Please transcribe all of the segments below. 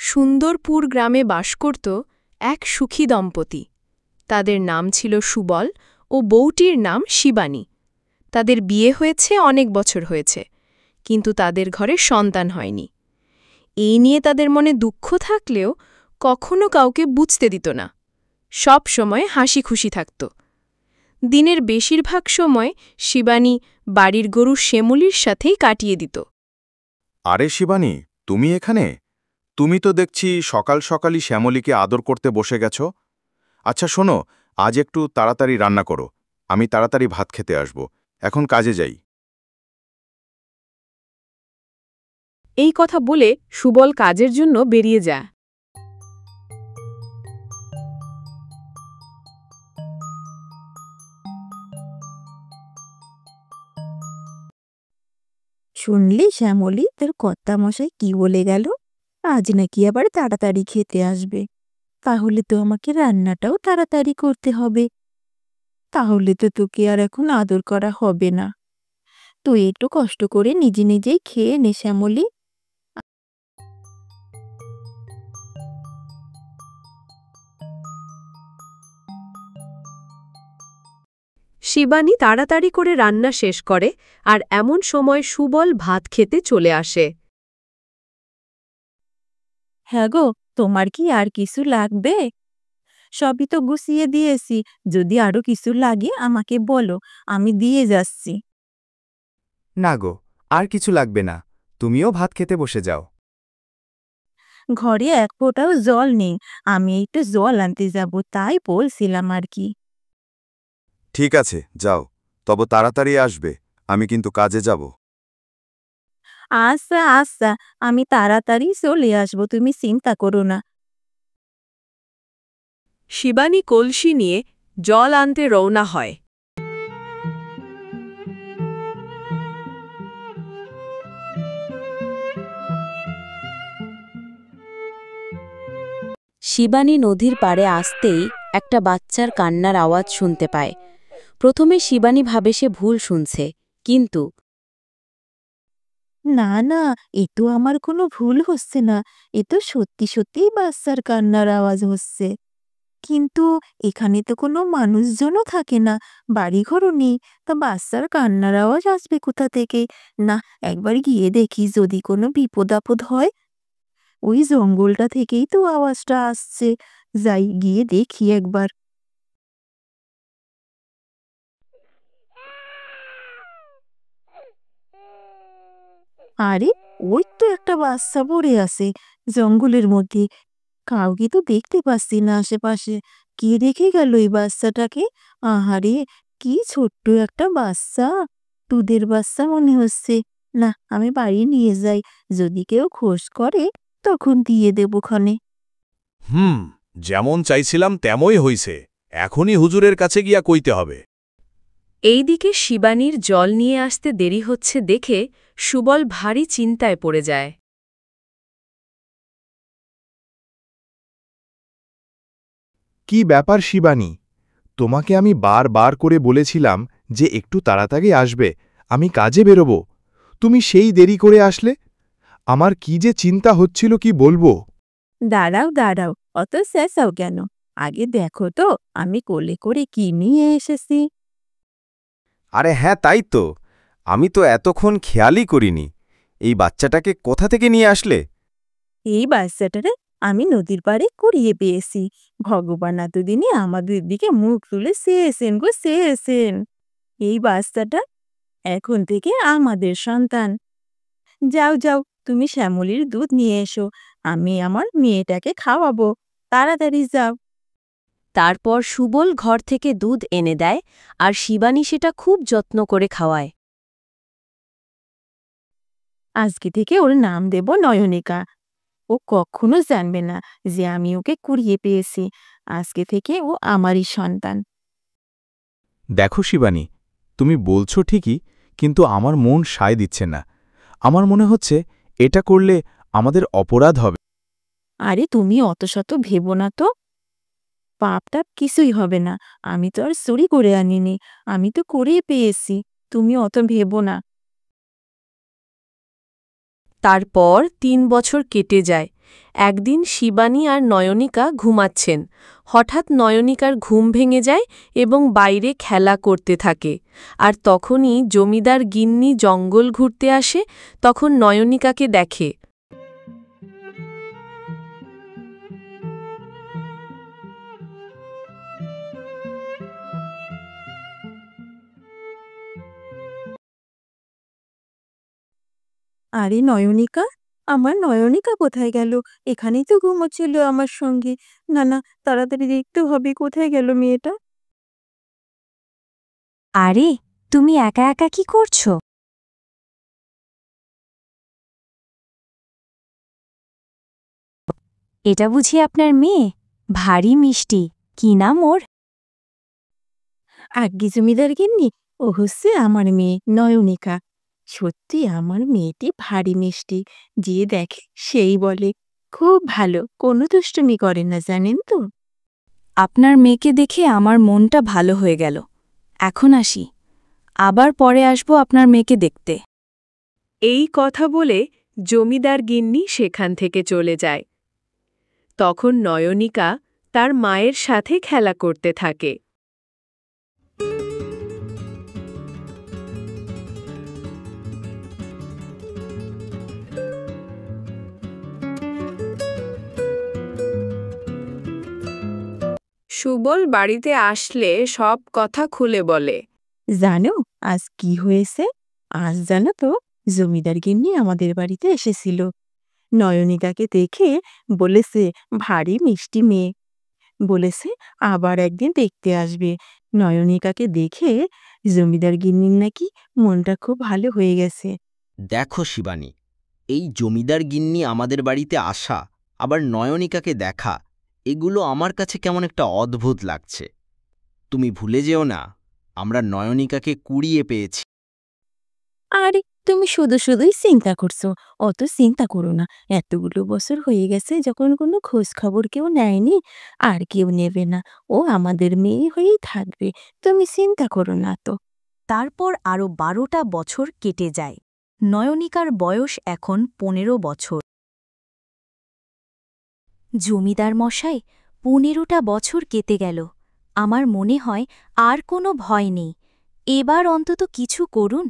সুন্দরপুর গ্রামে বাস করত এক সুখী দম্পতি। তাদের নাম ছিল সুবল ও বউটির নাম শিবানী। তাদের বিয়ে হয়েছে অনেক বছর হয়েছে, কিন্তু তাদের ঘরে সন্তান হয়নি। এই নিয়ে তাদের মনে দুঃখ থাকলেও কখনো কাউকে বুঝতে দিত না। সব সময় হাসি খুশি থাকত। দিনের বেশিরভাগ সময় শিবানী বাড়ির গরু শ্যামলীর সাথেই কাটিয়ে দিত। আরে শিবানী, তুমি এখানে? তুমি তো দেখছি সকাল সকালই শ্যামলীকে আদর করতে বসে গেছ। আচ্ছা শোনো, আজ একটু তাড়াতাড়ি রান্না করো, আমি তাড়াতাড়ি ভাত খেতে আসব। এখন কাজে যাই। এই কথা বলে সুবল কাজের জন্য বেরিয়ে যায়। শুনলি শ্যামলী, তোর কর্তামশাই কি বলে গেল? আজ নাকি আবার তাড়াতাড়ি খেতে আসবে। তাহলে তো আমাকে রান্নাটাও তাড়াতাড়ি করতে হবে। তাহলে তো তোকে আর এখন আদর করা হবে না। তুই একটু কষ্ট করে নিজে নিজেই খেয়ে নে শ্যামলী। শিবানী তাড়াতাড়ি করে রান্না শেষ করে, আর এমন সময় সুবল ভাত খেতে চলে আসে। হ্যাঁ গো, তোমার কি আর কিছু লাগবে? সবই তো গুছিয়ে দিয়েছি। যদি আরো কিছু লাগে আমাকে বলো, আমি দিয়ে যাচ্ছি। না গো, আর কিছু লাগবে না, তুমিও ভাত খেতে বসে যাও। ঘরে এক ফোঁটাও জল নেই, আমি একটু জল আনতে যাব, তাই বলছিলাম আর কি। ঠিক আছে, যাও, তবে তাড়াতাড়ি আসবে, আমি কিন্তু কাজে যাব। আচ্ছা আচ্ছা, আমি তাড়াতাড়ি চলে আসবো, তুমি চিন্তা করো না। শিবানী কলসি নিয়ে জল আনতে রওনা হয়। শিবানী নদীর পাড়ে আসতেই একটা বাচ্চার কান্নার আওয়াজ শুনতে পায়। প্রথমে শিবানী ভাবে সে ভুল শুনছে, কিন্তু না না, এ তো আমার কোনো ভুল হচ্ছে না। এ তো সত্যি সত্যিই বাচ্চার কান্নার আওয়াজ হচ্ছে। কিন্তু এখানে তো কোনো মানুষজনও থাকে না, বাড়িঘরও নেই, তা বাচ্চার কান্নার আওয়াজ আসবে কোথা থেকে? না, একবার গিয়ে দেখি যদি কোনো বিপদ আপদ হয়। ওই জঙ্গলটা থেকেই তো আওয়াজটা আসছে। যাই, গিয়ে দেখি একবার। আরে, ওই তো একটা বাচ্চা পড়ে আছে জঙ্গলের মধ্যে। কাউকে তো দেখতে পাচ্ছি না আশেপাশে। কে রেখে গেল এই বাচ্চাটাকে? আহারে, কি ছোট্ট একটা বাচ্চা, দুধের বাচ্চা মনে হচ্ছে। না, আমি বাড়ি নিয়ে যাই, যদি কেউ খোঁজ করে তখন দিয়ে দেবো ক্ষণে। যেমন চাইছিলাম তেমনই হইছে। এখনই হুজুরের কাছে গিয়া কইতে হবে। এইদিকে শিবানীর জল নিয়ে আসতে দেরি হচ্ছে দেখে সুবল ভারী চিন্তায় পড়ে যায়। কি ব্যাপার শিবানী? তোমাকে আমি বারবার করে বলেছিলাম যে একটু তাড়াতাড়ি আসবে, আমি কাজে বেরোব। তুমি সেই দেরি করে আসলে। আমার কি যে চিন্তা হচ্ছিল কি বলবো। দাঁড়াও দাঁড়াও, অত চেঁচাও কেন? আগে দেখো তো আমি কোলে করে কি নিয়ে এসেছি। আরে হ্যাঁ, তাই তো, আমি তো এতক্ষণ খেয়ালই করিনি। এই বাচ্চাটাকে কোথা থেকে নিয়ে আসলে? এই বাচ্চাটারে আমি নদীর পাড়ে কুড়িয়ে পেয়েছি। ভগবান এতদিনে আমাদের দিকে মুখ তুলে চেয়েছেন গো, চেয়েছেন। এই বাচ্চাটা এখন থেকে আমাদের সন্তান। যাও যাও, তুমি শ্যামলীর দুধ নিয়ে এসো, আমি আমার মেয়েটাকে খাওয়াবো। তাড়াতাড়ি যাও। তারপর সুবল ঘর থেকে দুধ এনে দেয়, আর শিবানী সেটা খুব যত্ন করে খাওয়ায়। আজকে থেকে ওর নাম দেব নয়নিকা। ও কখনো জানবে না যে আমি ওকে কুড়িয়ে পেয়েছি। আজকে থেকে ও আমারই সন্তান। দেখো শিবানী, তুমি বলছো ঠিকই, কিন্তু আমার মন সায় দিচ্ছে না। আমার মনে হচ্ছে এটা করলে আমাদের অপরাধ হবে। আরে তুমি অত শত ভেবো না তো। পাপ টাপ কিছুই হবে না। আমি তো আর চুরি করে আনিনি, আমি তো করেই পেয়েছি। তুমি অত ভেবো না। তারপর 3 বছর কেটে যায়। একদিন শিবানী আর নয়নিকা ঘুমাচ্ছেন। হঠাৎ নয়নিকার ঘুম ভেঙে যায় এবং বাইরে খেলা করতে থাকে। আর তখনই জমিদার গিন্নি জঙ্গল ঘুরতে আসে, তখন নয়নিকাকে দেখে। আরে নয়নিকা, আমার নয়নিকা কোথায় গেল? এখানেই তো ঘুমোচ্ছিল আমার সঙ্গে। না না, তাড়াতাড়ি দেখতে হবে কোথায় গেল মেয়েটা। আরে তুমি একা একা কি করছো? এটা বুঝি আপনার মেয়ে? ভারী মিষ্টি। কি নাম ওর? আজ্ঞে জমিদার গিন্নি, ও হচ্ছে আমার মেয়ে নয়নিকা। সত্যি আমার মেয়েটি ভারী মিষ্টি। যে দেখে সেই বলে খুব ভালো, কোনো দুষ্টুমি করে না, জানেন তো। আপনার মেয়েকে দেখে আমার মনটা ভালো হয়ে গেল। এখন আসি, আবার পরে আসবো আপনার মেয়েকে দেখতে। এই কথা বলে জমিদার গিন্নি সেখান থেকে চলে যায়। তখন নয়নিকা তার মায়ের সাথে খেলা করতে থাকে। সুবল বাড়িতে আসলে সব কথা খুলে বলে। জানো আজ কি হয়েছে? আজ জানো তো, জমিদার গিন্নি আমাদের বাড়িতে এসেছিল। নয়নিকাকে দেখে বলেছে ভারী মিষ্টি মেয়ে। বলেছে আবার একদিন দেখতে আসবে। নয়নিকাকে দেখে জমিদার গিন্নির নাকি মনটা খুব ভালো হয়ে গেছে। দেখো শিবানী, এই জমিদার গিন্নি আমাদের বাড়িতে আসা, আবার নয়নিকাকে দেখা, এগুলো আমার কাছে কেমন একটা অদ্ভুত লাগছে। তুমি ভুলে যেও না, আমরা নয়নিকাকে কুড়িয়ে পেয়েছি। আরে তুমি শুধু শুধুই চিন্তা করছো। অত চিন্তা করো না। এতগুলো বছর হয়ে গেছে যখন কোনো খোঁজ খবর কেউ নেয়নি, আর কেউ নেবে না। ও আমাদের মেয়ে হয়েই থাকবে। তুমি চিন্তা করো না তো। তারপর আরও 12টা বছর কেটে যায়। নয়নিকার বয়স এখন 15 বছর। জমিদার মশাই, 15টা বছর কেটে গেল। আমার মনে হয় আর কোনো ভয় নেই। এবার অন্তত কিছু করুন,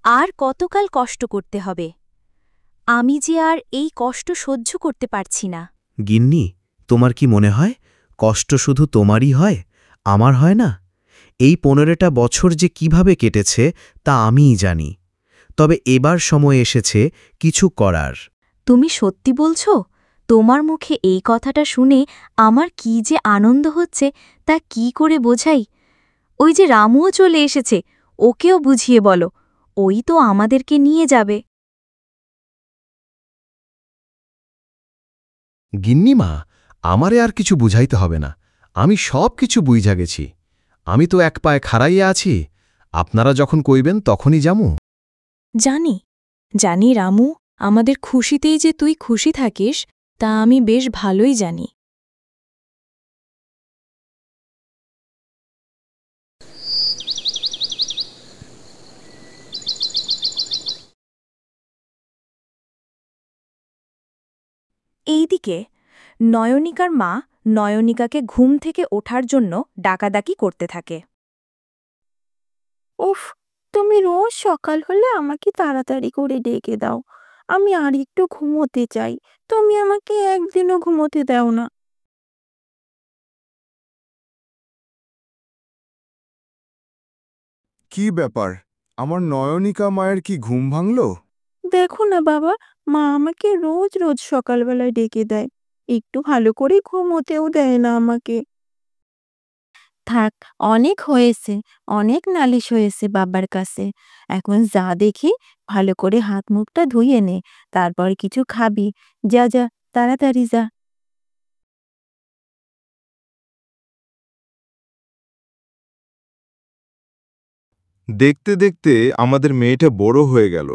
আর কতকাল কষ্ট করতে হবে? আমি যে আর এই কষ্ট সহ্য করতে পারছি না। গিন্নি, তোমার কি মনে হয় কষ্ট শুধু তোমারই হয়, আমার হয় না? এই 15টা বছর যে কিভাবে কেটেছে তা আমিই জানি। তবে এবার সময় এসেছে কিছু করার। তুমি সত্যি বলছো? তোমার মুখে এই কথাটা শুনে আমার কি যে আনন্দ হচ্ছে তা কি করে বোঝাই। ওই যে রামুও চলে এসেছে, ওকেও বুঝিয়ে বলো। ওই তো আমাদেরকে নিয়ে যাবে। গিন্নিমা, আমারে আর কিছু বুঝাইতে হবে না। আমি সব কিছু বুঝা গেছি। আমি তো এক পায়ে খাড়াইয়া আছি। আপনারা যখন কইবেন তখনই যামু। জানি জানি রামু, আমাদের খুশিতেই যে তুই খুশি থাকিস তা আমি বেশ ভালোই জানি। এইদিকে নয়নিকার মা নয়নিকাকে ঘুম থেকে ওঠার জন্য ডাকাডাকি করতে থাকে। উফ, তুমি রোজ সকাল হলে আমাকে তাড়াতাড়ি করে ডেকে দাও। আমি আর একটু ঘুমোতে চাই। তুমি আমাকে একদিনও ঘুমোতে দাও না। কি ব্যাপার, আমার নয়নিকা মায়ের কি ঘুম ভাঙল? দেখো না বাবা, মা আমাকে রোজ রোজ সকালবেলায় ডেকে দেয়। একটু ভালো করে ঘুমোতেও দেয় না আমাকে। থাক, অনেক হয়েছে। অনেক নালিশ হয়েছে বাবার কাছে। এখন যা দেখি, ভালো করে হাত মুখটা ধুয়ে নে, তারপর কিছু খাবি। যা যা, তাড়াতাড়ি যা। দেখতে দেখতে আমাদের মেয়েটা বড় হয়ে গেল।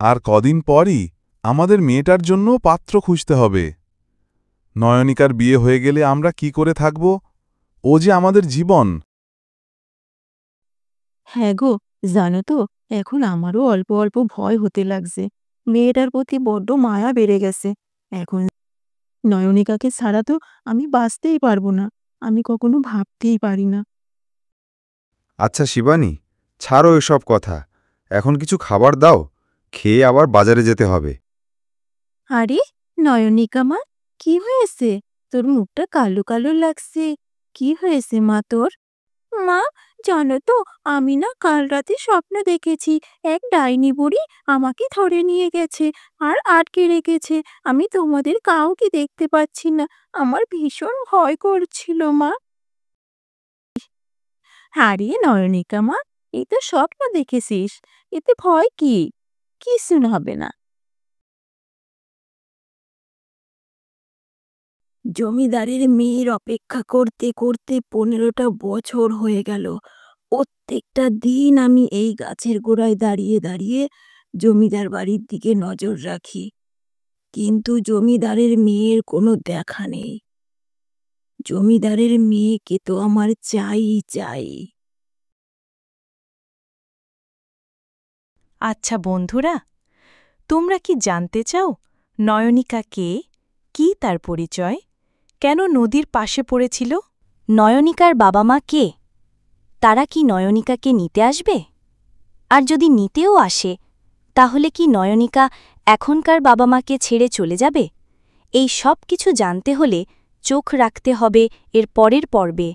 আর কদিন পরই আমাদের মেয়েটার জন্য পাত্র খুঁজতে হবে। নয়নিকার বিয়ে হয়ে গেলে আমরা কি করে থাকব? ও যে আমাদের জীবন। হ্যাঁ গো, জানো তো, এখন আমারও অল্প অল্প ভয় হতে লাগছে। মেয়েটার প্রতি বড্ড মায়া বেড়ে গেছে। এখন নয়নিকাকে ছাড়া তো আমি বাঁচতেই পারবো না। আমি কখনো ভাবতেই পারি না। আচ্ছা শিবানী, ছাড়ো এসব কথা। এখন কিছু খাবার দাও, খেয়ে আবার বাজারে যেতে হবে। আরে নয়নিকা মা, কি হয়েছে? তোর মুখটা কালো কালো লাগছে। কি হয়েছে মা তোর? মা, জানো তো, আমি না কাল রাতে স্বপ্ন দেখেছি এক ডাইনি বুড়ি আমাকে ধরে নিয়ে গেছে আর আটকে রেখেছে। আমি তোমাদের কাউকে দেখতে পাচ্ছি না। আমার ভীষণ ভয় করছিল মা। আরে নয়নিকা মা, এই তো স্বপ্ন দেখেছিস, এতে ভয় কি? কিছু হবে না। জমিদারের মেয়ের অপেক্ষা করতে করতে 15টা বছর হয়ে গেল। প্রত্যেকটা দিন আমি এই গাছের গোড়ায় দাঁড়িয়ে দাঁড়িয়ে জমিদার বাড়ির দিকে নজর রাখি, কিন্তু জমিদারের মেয়ের কোনো দেখা নেই। জমিদারের মেয়েকে তো আমার চাই চাই। আচ্ছা বন্ধুরা, তোমরা কি জানতে চাও নয়নিকা কে, কি তার পরিচয়, কেন নদীর পাশে পড়েছিল? নয়নিকার বাবা মা কে? তারা কি নয়নিকাকে নিতে আসবে? আর যদি নিতেও আসে, তাহলে কি নয়নিকা এখনকার বাবা মাকে ছেড়ে চলে যাবে? এই সব কিছু জানতে হলে চোখ রাখতে হবে এর পরের পর্বে।